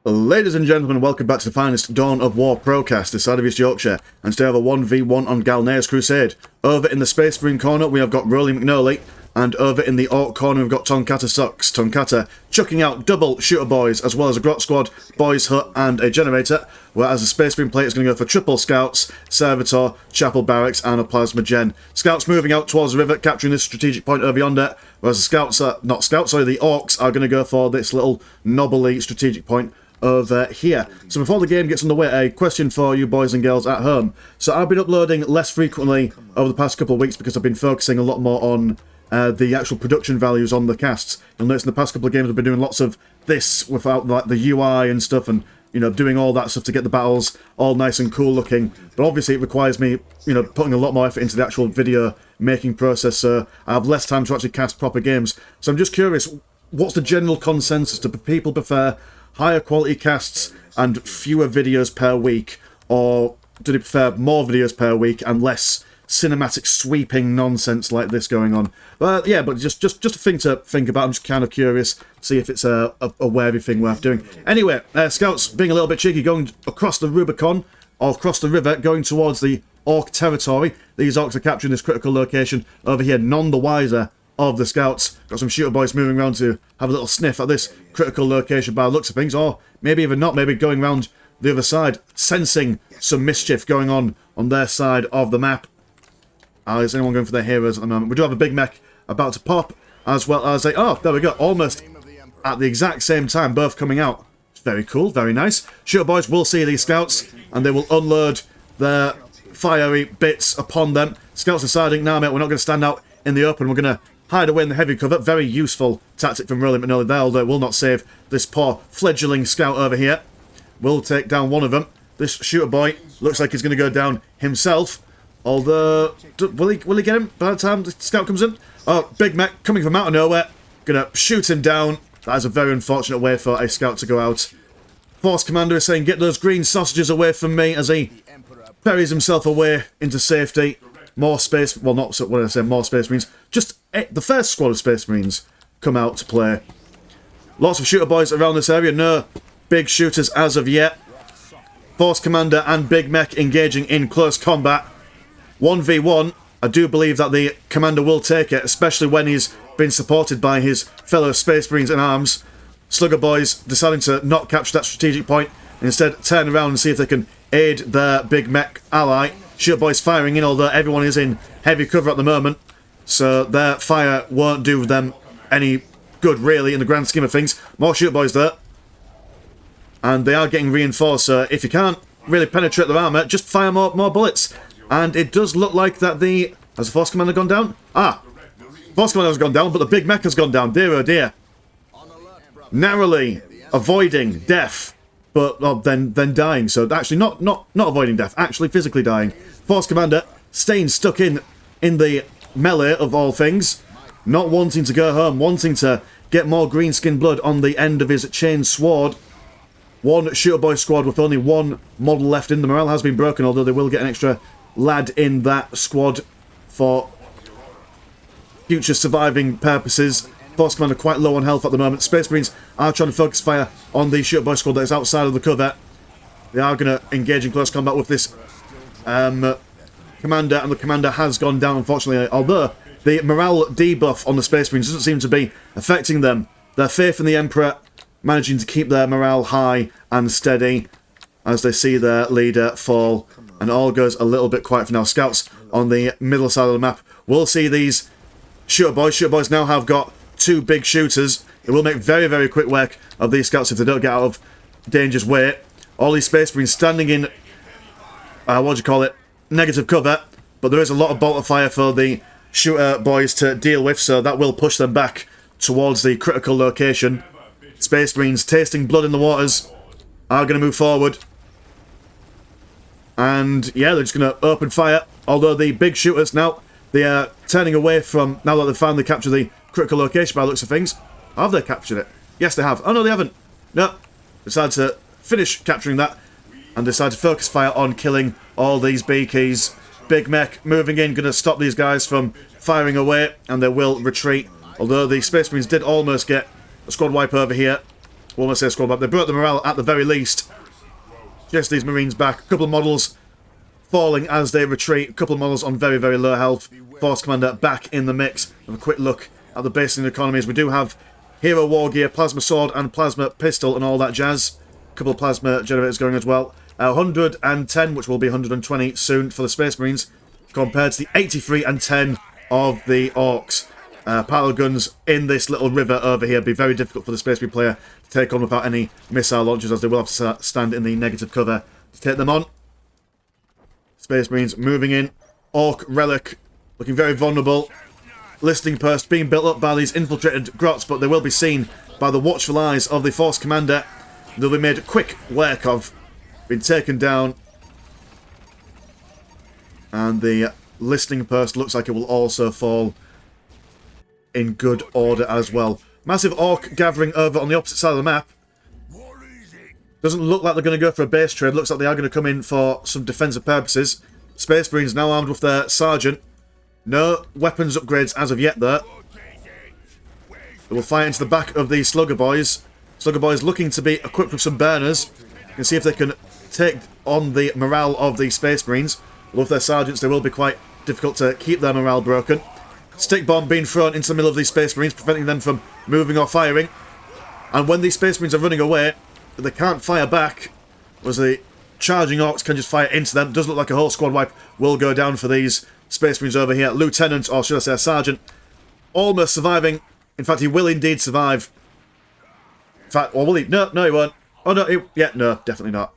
Ladies and gentlemen, welcome back to the finest Dawn of War procast this side of East Yorkshire, and today I have a 1v1 on Galnea's Crusade. Over in the Space Marine corner we have got Rolly McNally, and over in the Ork corner we've got Tonkata Sucks. Tonkata chucking out double shooter boys, as well as a grot squad, boys hut and a generator, whereas the Space Marine plate is going to go for triple scouts, servitor, chapel barracks and a plasma gen. Scouts moving out towards the river, capturing this strategic point over yonder, whereas the scouts are, the Orks are going to go for this little knobbly strategic point over here. So before the game gets underway, a question for you boys and girls at home. So I've been uploading less frequently over the past couple of weeks because I've been focusing a lot more on the actual production values on the casts. You'll notice in the past couple of games I've been doing lots of this without like the UI and stuff, and you know, doing all that stuff to get the battles all nice and cool looking. But obviously it requires me, you know, putting a lot more effort into the actual video making process, so I have less time to actually cast proper games. So I'm just curious, what's the general consensus? Do people prefer higher quality casts and fewer videos per week, or do they prefer more videos per week and less cinematic sweeping nonsense like this going on? But yeah, but just a thing to think about. I'm just kind of curious, see if it's a worthy thing worth doing. Anyway, scouts being a little bit cheeky, going across the Rubicon, or across the river, going towards the Ork territory. These Orks are capturing this critical location over here, none the wiser of the scouts. Got some shooter boys moving around to have a little sniff at this critical location by the looks of things, or maybe even not, maybe going around the other side, sensing some mischief going on their side of the map. Is anyone going for their heroes at the moment? We do have a big mech about to pop, as well as a... Oh, there we go, almost at the exact same time, both coming out. Very cool, very nice. Shooter boys will see these scouts, and they will unload their fiery bits upon them. Scouts deciding, nah mate, we're not going to stand out in the open, we're going to hide away in the heavy cover. Very useful tactic from Rolly McNally there, although it will not save this poor fledgling scout over here. Will take down one of them. This shooter boy looks like he's going to go down himself, although will he get him by the time the scout comes in? Oh, big mech coming from out of nowhere, gonna shoot him down. That is a very unfortunate way for a scout to go out. Force commander is saying, get those green sausages away from me, as he buries himself away into safety. More space, well, not what did I say, more Space Marines. Just the first squad of Space Marines come out to play. Lots of shooter boys around this area, no big shooters as of yet. Force Commander and Big Mech engaging in close combat. 1v1, I do believe that the Commander will take it, especially when he's been supported by his fellow Space Marines in arms. Slugger boys deciding to not capture that strategic point, and instead turn around and see if they can aid their Big Mech ally. Shooter boys firing in, although everyone is in heavy cover at the moment, so their fire won't do them any good really in the grand scheme of things. More shooter boys there, and they are getting reinforced, so if you can't really penetrate their armour, just fire more bullets. And it does look like that has the Force Commander gone down? Force Commander has gone down, but the Big Mech has gone down. Dear oh dear. Narrowly avoiding death, but then dying. So actually not avoiding death, actually physically dying. Force Commander staying stuck in the melee of all things, not wanting to go home, wanting to get more green skin blood on the end of his chain sword. One shooter boy squad with only one model left in. The morale has been broken, although they will get an extra lad in that squad for future surviving purposes. Force Commander quite low on health at the moment. Space Marines are trying to focus fire on the shooter boy squad that is outside of the cover. They are going to engage in close combat with this Commander, and the Commander has gone down, unfortunately, although the morale debuff on the Space Marines doesn't seem to be affecting them. Their faith in the Emperor managing to keep their morale high and steady as they see their leader fall, and all goes a little bit quiet for now. Scouts on the middle side of the map will see these shooter boys. Shooter boys now have got two big shooters. It will make very, very quick work of these scouts if they don't get out of danger's way. All these Space Marines standing in, negative cover, but there is a lot of bolter fire for the shooter boys to deal with, so that will push them back towards the critical location. Space Marines tasting blood in the waters are going to move forward. And yeah, they're just going to open fire, although the big shooters now, they are turning away from, now that they've finally captured the critical location by the looks of things. Have they captured it? Yes, they have. Oh no, they haven't. No. Decided to finish capturing that and decide to focus fire on killing all these beakies. Big Mech moving in, going to stop these guys from firing away, and they will retreat. Although the Space Marines did almost get a squad wipe over here. We'll almost say squad wipe. They brought the morale at the very least. Just these Marines back. A couple of models falling as they retreat. A couple of models on very, very low health. Force Commander back in the mix. Have a quick look at the basic economies. We do have Hero War Gear, Plasma Sword and Plasma Pistol and all that jazz. A couple of Plasma Generators going as well. 110, which will be 120 soon for the Space Marines, compared to the 83 and 10 of the Orks. Pile guns in this little river over here. Be very difficult for the Space Marine player to take on without any missile launchers, as they will have to stand in the negative cover to take them on. Space Marines moving in. Ork Relic looking very vulnerable. Listening post being built up by these infiltrated grots, but they will be seen by the watchful eyes of the Force Commander. They'll be made quick work of. Been taken down. And the listening post looks like it will also fall in good order as well. Massive Ork gathering over on the opposite side of the map. Doesn't look like they're going to go for a base trade. Looks like they are going to come in for some defensive purposes. Space Marines now armed with their Sergeant. No weapons upgrades as of yet there. They will fire into the back of the Slugger Boys. Slugger Boys looking to be equipped with some burners. You can see if they can take on the morale of the Space Marines. With their Sergeants, they will be quite difficult to keep their morale broken. Stick bomb being thrown into the middle of these Space Marines, preventing them from moving or firing. And when these Space Marines are running away, they can't fire back, whereas the charging Orks can just fire into them. Does look like a whole squad wipe will go down for these Space Marines over here. Lieutenant, or should I say a Sergeant, almost surviving. In fact, he will indeed survive. In fact, or will he? No, he won't. Oh no, no, definitely not.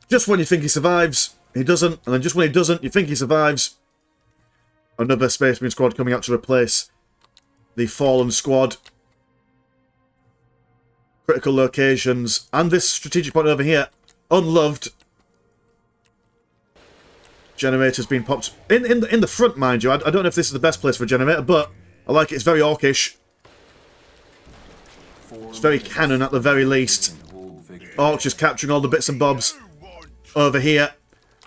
Just when you think he survives, he doesn't. And then just when he doesn't, you think he survives. Another Space Marine squad coming out to replace the fallen squad. Critical locations. And this strategic point over here, unloved. Generator's been popped in the front, mind you. I don't know if this is the best place for a generator, but I like it. It's very Orkish. It's very cannon at the very least. Orks just capturing all the bits and bobs over here.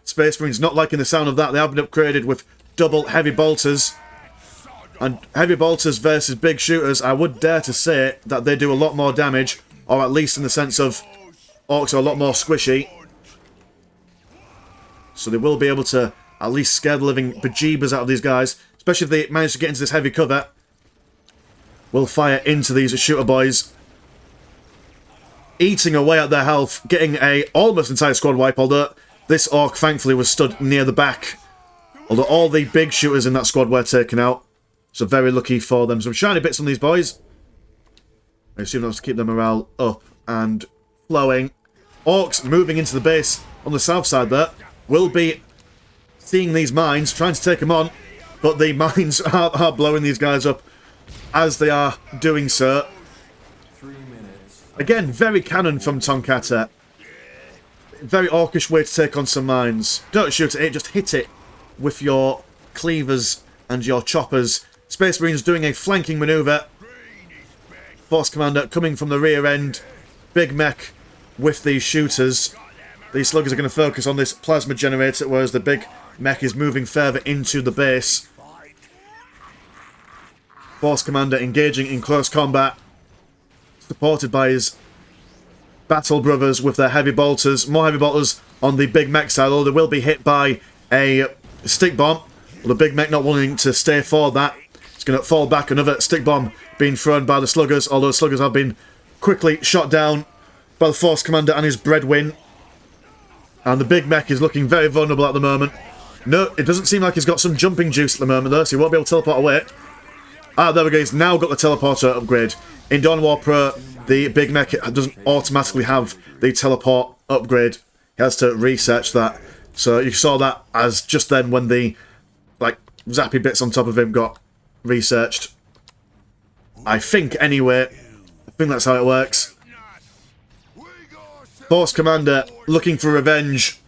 Space Marines not liking the sound of that. They have been upgraded with double heavy bolters. And heavy bolters versus big shooters, I would dare to say that they do a lot more damage, or at least in the sense of Orks are a lot more squishy. So they will be able to at least scare the living bejeebers out of these guys, especially if they manage to get into this heavy cover. Will fire into these shooter boys, eating away at their health, getting a almost entire squad wipe, although this Ork thankfully was stood near the back. Although all the big shooters in that squad were taken out. So very lucky for them. Some shiny bits on these boys. I assume that's to keep their morale up and flowing. Orks moving into the base on the south side there. Will be seeing these mines, trying to take them on. But the mines are blowing these guys up as they are doing so. Again, very cannon from Tomkata. Very Orkish way to take on some mines. Don't shoot at it, just hit it with your cleavers and your choppers. Space Marines doing a flanking manoeuvre. Force Commander coming from the rear end. Big mech with these shooters. These sluggers are going to focus on this plasma generator, whereas the big mech is moving further into the base. Force Commander engaging in close combat, supported by his battle brothers with their heavy bolters. More heavy bolters on the big mech side, although they will be hit by a stick bomb. Well, the big mech not wanting to stay for that. It's going to fall back. Another stick bomb being thrown by the sluggers, although the sluggers have been quickly shot down by the Force Commander and his breadwin. And the big mech is looking very vulnerable at the moment. No, it doesn't seem like he's got some jumping juice at the moment though, so he won't be able to teleport away. Ah, there we go, he's now got the teleporter upgrade. In Dawn War Pro, the big mech doesn't automatically have the teleport upgrade. He has to research that. So you saw that as just then when the zappy bits on top of him got researched. I think anyway. I think that's how it works. Force Commander looking for revenge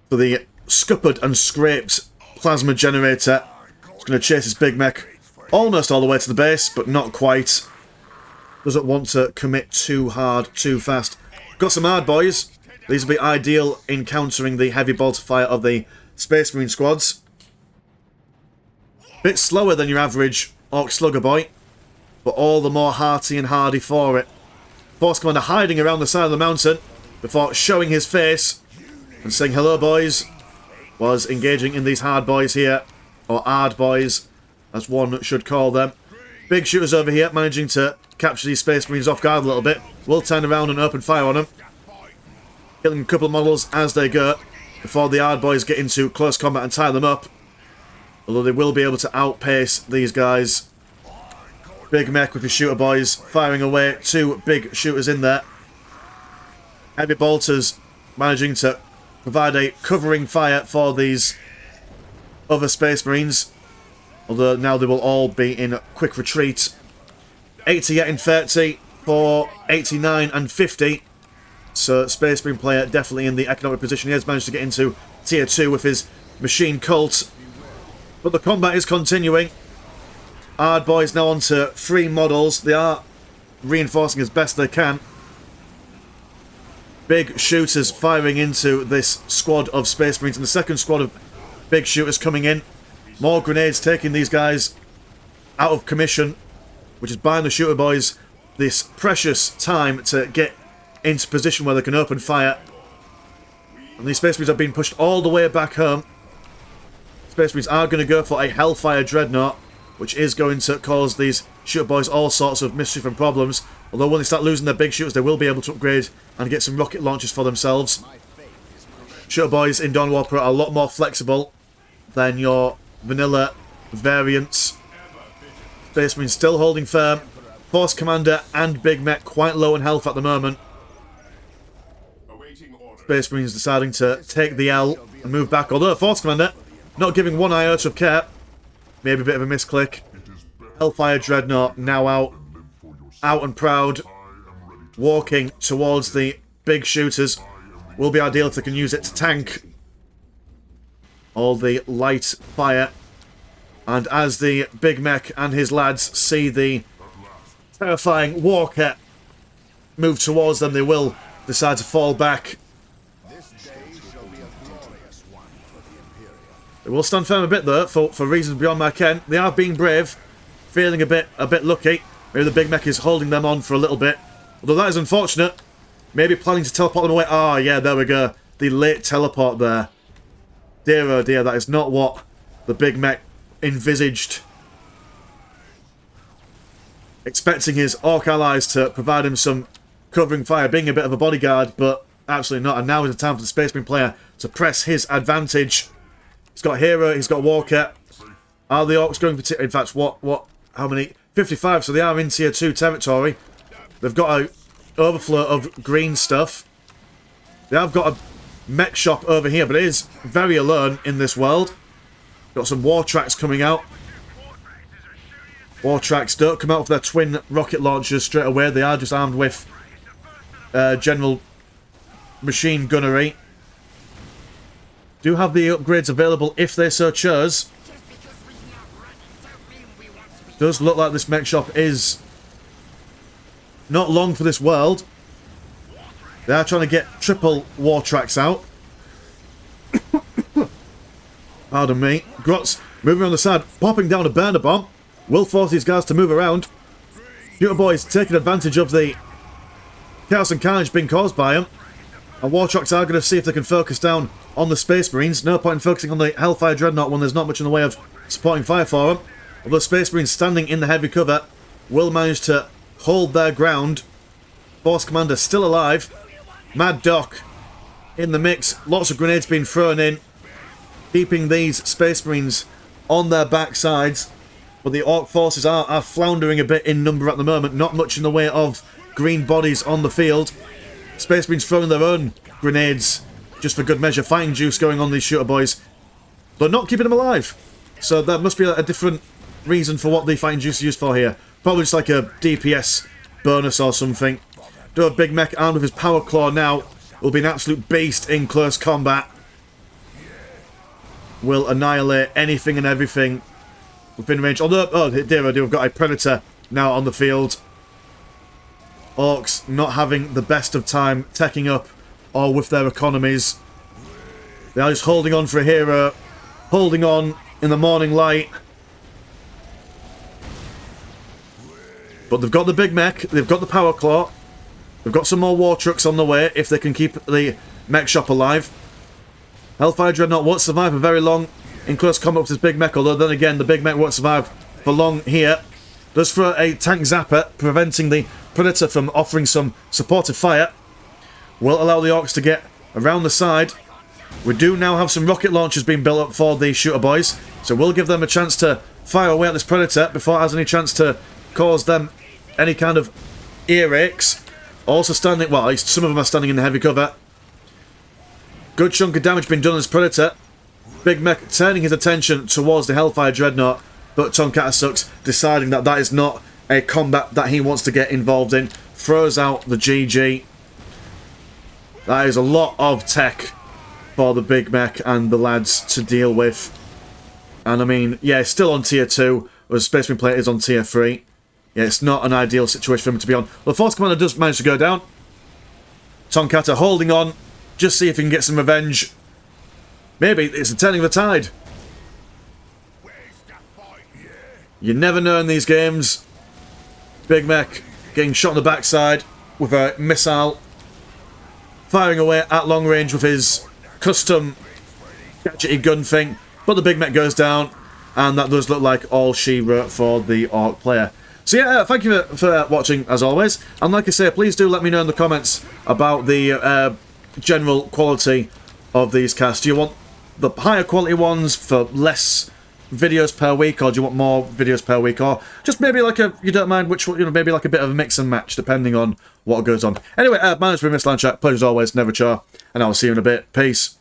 for the scuppered and scraped plasma generator. It's going to chase his big mech almost all the way to the base, but not quite. Doesn't want to commit too hard, too fast. Got some hard boys. These will be ideal in countering the heavy bolter fire of the Space Marine squads. Bit slower than your average Ork Slugger boy, but but all the more hearty and hardy for it. Force Commander hiding around the side of the mountain before showing his face and saying hello boys, was engaging in these hard boys here, or hard boys as one should call them. Big shooters over here managing to capture these Space Marines off guard a little bit. Will turn around and open fire on them, killing a couple of models as they go before the hard boys get into close combat and tie them up, although they will be able to outpace these guys. Big mech with his shooter boys firing away. 2 big shooters in there. Heavy bolters managing to provide a covering fire for these other Space Marines, although now they will all be in quick retreat. 80 getting 30 for 89 and 50. So Space Marine player definitely in the economic position. He has managed to get into tier 2 with his machine cult. But the combat is continuing. Hard boys now on to 3 models. They are reinforcing as best they can. Big shooters firing into this squad of Space Marines, and the second squad of big shooters coming in. More grenades taking these guys out of commission, which is buying the shooter boys this precious time to get into position where they can open fire. And these Space Marines are being pushed all the way back home. Space Marines are going to go for a Hellfire Dreadnought, which is going to cause these shooter boys all sorts of mischief and problems. Although when they start losing their big shooters, they will be able to upgrade and get some rocket launchers for themselves. Shooter boys in Dawn of War Pro are a lot more flexible than your vanilla variants. Space Marines still holding firm. Force Commander and Big Mech quite low in health at the moment. Space Marines deciding to take the L and move back, although Force Commander not giving one iota of care. Maybe a bit of a misclick. Hellfire Dreadnought now out and proud, walking towards the big shooters. Will be ideal if they can use it to tank all the light fire. And as the Big Mech and his lads see the terrifying Walker move towards them, they will decide to fall back. They will stand firm a bit though, for reasons beyond my ken. They are being brave, feeling a bit lucky. Maybe the Big Mech is holding them on for a little bit. Although that is unfortunate. Maybe planning to teleport them away. Ah, yeah, there we go. The late teleport there. Dear oh dear, that is not what the Big Mech envisaged. Expecting his Ork allies to provide him some covering fire, being a bit of a bodyguard, but absolutely not. And now is the time for the Space Marine player to press his advantage. He's got Hero, he's got Walker. Are the Orks going for... In fact, how many? 55, so they are in tier 2 territory. They've got an overflow of green stuff. They have got a mech shop over here, but it is very alone in this world. Got some war tracks coming out. War tracks don't come out with their twin rocket launchers straight away. They are just armed with general machine gunnery. Do have the upgrades available if they so chose. Does look like this mech shop is not long for this world. They are trying to get triple war tracks out. Pardon me. Grotz moving on the side, popping down a burner bomb. Will force these guys to move around. Shooter boys taking advantage of the chaos and carnage being caused by them. And war tracks are going to see if they can focus down on the Space Marines. No point in focusing on the Hellfire Dreadnought when there's not much in the way of supporting fire for them. Although Space Marines standing in the heavy cover will manage to hold their ground. Force Commander still alive. Mad Doc in the mix. Lots of grenades being thrown in, keeping these Space Marines on their backsides. But the Ork forces are floundering a bit in number at the moment. Not much in the way of green bodies on the field. Space Marines throwing their own grenades just for good measure. Fighting juice going on these shooter boys, but not keeping them alive. So that must be a different reason for what the fighting juice is used for here. Probably just like a DPS bonus or something. Do a Big Mech armed with his power claw now. Will be an absolute beast in close combat. Will annihilate anything and everything within range. Although, oh dear, I do. We've got a Predator now on the field. Orks not having the best of time teching up or with their economies. They are just holding on for a hero. Holding on in the morning light. But they've got the big mech, they've got the power claw, they've got some more war trucks on the way if they can keep the mech shop alive. Hellfire Dreadnought won't survive for very long in close combat with this big mech, although then again the big mech won't survive for long here. Does throw a tank zapper, preventing the Predator from offering some supportive fire. Will allow the Orks to get around the side. We do now have some rocket launchers being built up for the shooter boys, so we'll give them a chance to fire away at this Predator before it has any chance to cause them any kind of earaches. Also standing, well, at least some of them are standing in the heavy cover. Good chunk of damage being done on this Predator. Big Mech turning his attention towards the Hellfire Dreadnought, but Tonkatasuks deciding that that is not a combat that he wants to get involved in. Throws out the GG. That is a lot of tech for the Big Mech and the lads to deal with. And I mean, yeah, it's still on tier 2, whereas Space Marine Player is on tier 3. Yeah, it's not an ideal situation for him to be on. The Force Commander does manage to go down. Tonkata holding on, just see if he can get some revenge. Maybe it's the turning of the tide. You never know in these games. Big Mech getting shot in the backside with a missile. Firing away at long range with his custom gadgety gun thing. But the Big Mech goes down. And that does look like all she wrote for the Ork player. So yeah, thank you for watching as always. And like I say, please do let me know in the comments about the general quality of these casts. Do you want the higher quality ones for less videos per week, or do you want more videos per week, or just maybe like a, you don't mind which, you know, maybe like a bit of a mix and match depending on what goes on. Anyway, my name's been Mr. Landchat, pleasure as always, never char, and I'll see you in a bit. Peace.